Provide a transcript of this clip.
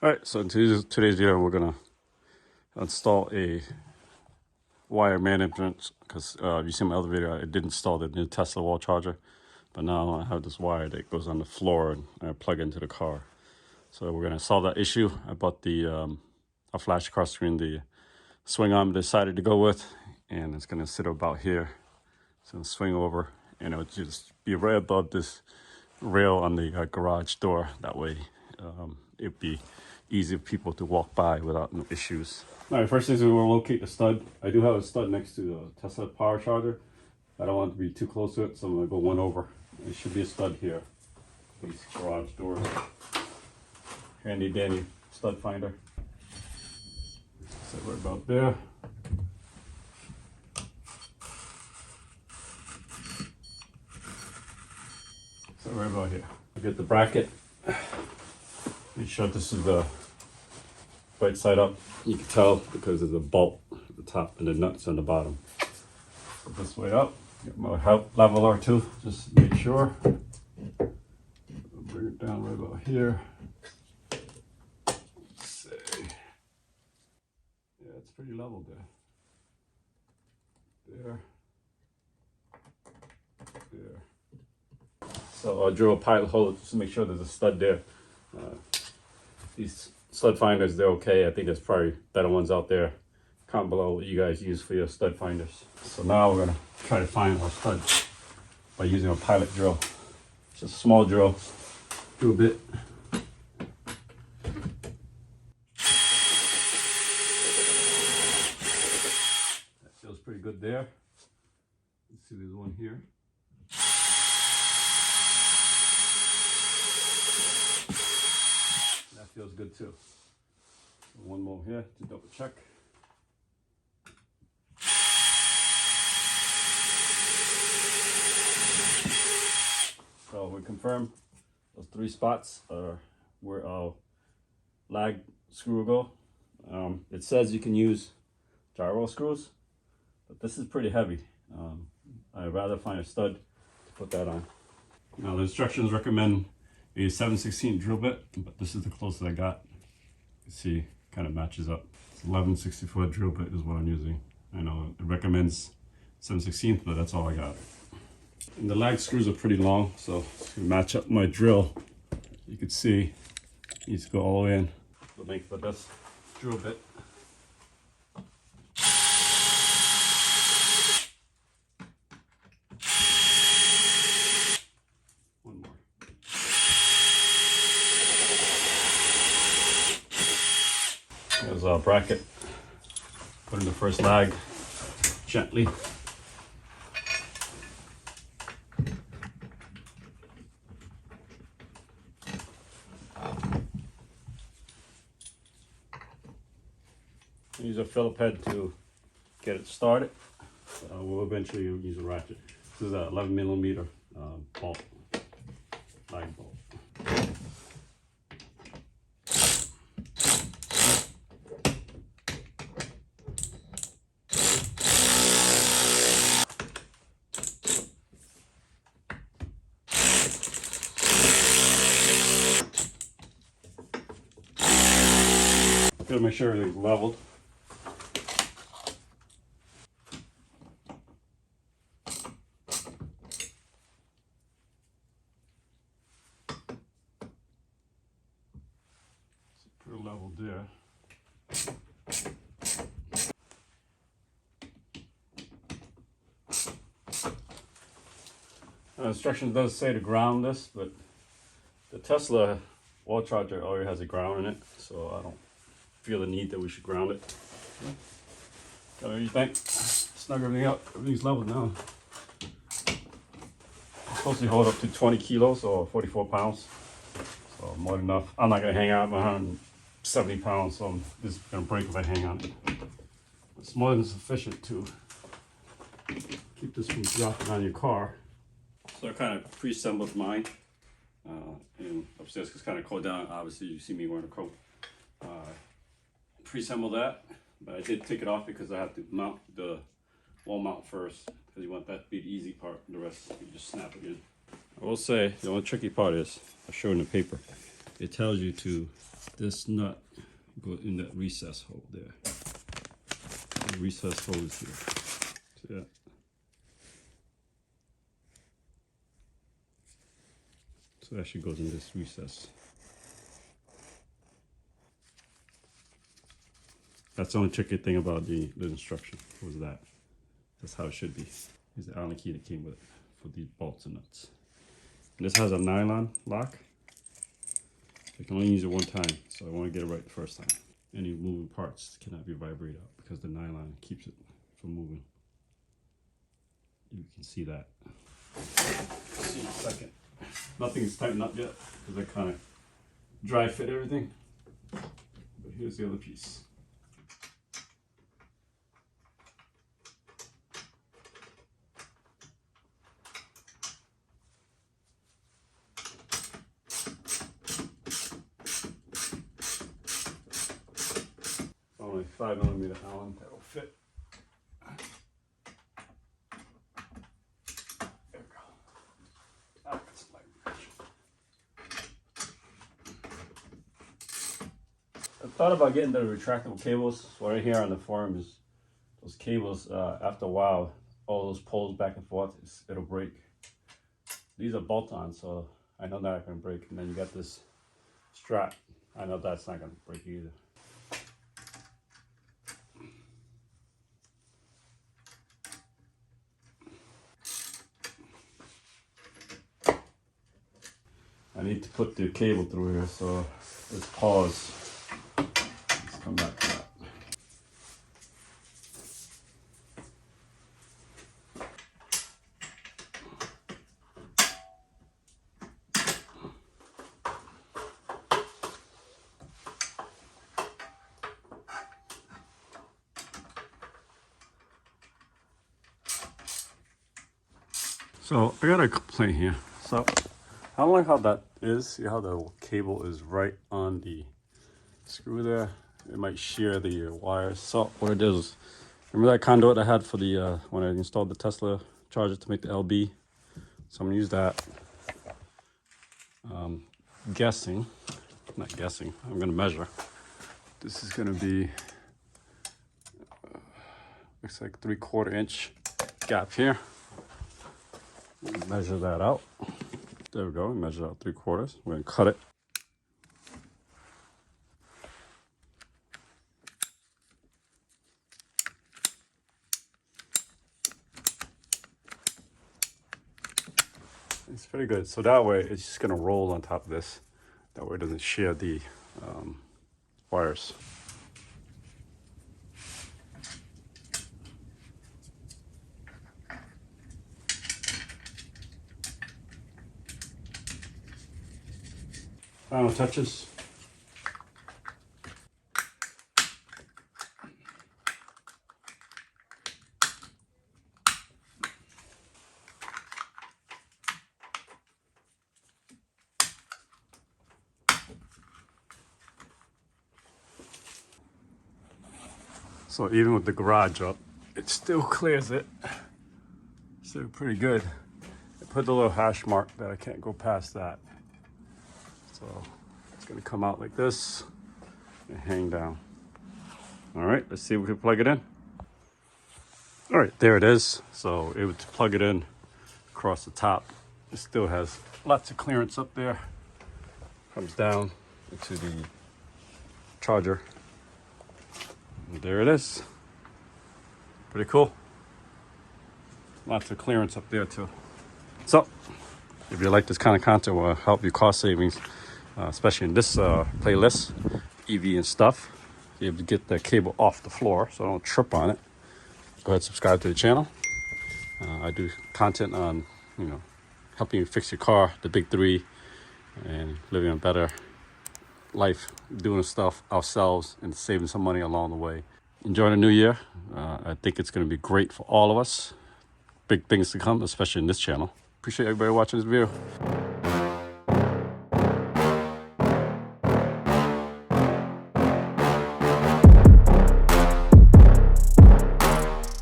Alright, so in today's video we're gonna install a wire management because you see my other video, I did install the new Tesla wall charger, but now I have this wire that goes on the floor and I plug into the car. So we're gonna solve that issue. I bought the a flash across screen, the swing arm I decided to go with, and it's gonna sit about here. It's gonna swing over and it'll just be right above this rail on the garage door. That way it'd be easy for people to walk by without no issues. All right, first thing is we're gonna locate the stud. I do have a stud next to the Tesla power charger. I don't want it to be too close to it, so I'm gonna go one over. There should be a stud here. These garage doors. Handy dandy stud finder. Set right about there. Set right about here. I get the bracket. Make sure this is the right side up. You can tell because there's a bolt at the top and the nuts on the bottom. Put this way up. Get my help leveler too. Just make sure. Bring it down right about here. Let's see. Yeah, it's pretty level there. There. So I'll drill a pilot hole just to make sure there's a stud there. These stud finders, they're okay. I think there's probably better ones out there. Comment below what you guys use for your stud finders. So now we're gonna try to find our stud by using a pilot drill. It's a small drill. Do a bit. That feels pretty good there. Let's see, there's one here. That feels good too. One more here to double check. So we confirm those 3 spots are where our lag screw will go. It says you can use gyro screws, but this is pretty heavy. I'd rather find a stud to put that on. Now the instructions recommend a 7/16 drill bit, but this is the closest I got. You see, kind of matches up. It's 11/64 drill bit is what I'm using. I know it recommends 7/16, but that's all I got. And the lag screws are pretty long, so to match up my drill, you can see it needs to go all the way in. The length of this drill bit. One more. There's our bracket. Put in the first lag gently. Use a Phillip head to get it started. We'll eventually use a ratchet. This is a 11mm bolt, lag bolt. Gotta make sure everything's leveled. Put a level there. Instructions does say to ground this, but the Tesla wall charger already has a ground in it, so I don't feel the need that we should ground it. What do you think? Snug everything up. Everything's leveled now. It's supposed to hold up to 20 kilos or 44 pounds. So more than enough. I'm not going to hang out 170 pounds, so this is going to break if I hang on it. It's more than sufficient to keep this from dropping on your car. So I kind of pre-assembled mine. And upstairs it's kind of cold down. Obviously you see me wearing a coat. Pre-assemble that, but I did take it off because I have to mount the wall mount first, because you want that to be the easy part, and the rest you just snap it in. I will say the only tricky part is, I'll show in the paper, it tells you to this nut goes in that recess hole there. The recess hole is here. See that? So it actually goes in this recess. That's the only tricky thing about the instruction was that. That's how it should be. Here's the Allen key that came with it for these bolts and nuts. And this has a nylon lock. You can only use it one time, so I want to get it right the first time. Any moving parts cannot be vibrated out because the nylon keeps it from moving. You can see that. See in a second. Nothing is tightened up yet because I kind of dry fit everything. But here's the other piece. Only 5mm Allen that will fit. There we go. That's my reach. I thought about getting the retractable cables. What I hear on the forum is those cables, after a while, all those poles back and forth, it'll break. These are bolt-on, so I know they're not going to break. And then you got this strap. I know that's not going to break either. I need to put the cable through here, so let's pause. Let's come back to that. So I got a complaint here. So I don't like how that is. See how the cable is right on the screw there? It might shear the wires. So what it is, remember that conduit I had for the when I installed the Tesla charger to make the LB? So I'm gonna use that. Guessing, not guessing, I'm gonna measure. This is gonna be, looks like 3/4 inch gap here. Measure that out. There we go, measure out 3/4. We're gonna cut it. It's pretty good. So that way it's just gonna roll on top of this. That way it doesn't shear the wires. Final touches. So even with the garage up, it still clears it. Still pretty good. I put the little hash mark that I can't go past that. So it's gonna come out like this and hang down. All right, let's see if we can plug it in. All right, there it is. So it would plug it in across the top. It still has lots of clearance up there. Comes down into the charger. And there it is. Pretty cool. Lots of clearance up there too. So if you like this kind of content, will help you cost savings, especially in this playlist, EV and stuff. You're able to get the cable off the floor so don't trip on it. Go ahead and subscribe to the channel. I do content on, helping you fix your car, the big three, and living a better life, doing stuff ourselves and saving some money along the way. Enjoy the new year. I think it's going to be great for all of us. Big things to come, especially in this channel. Appreciate everybody watching this video.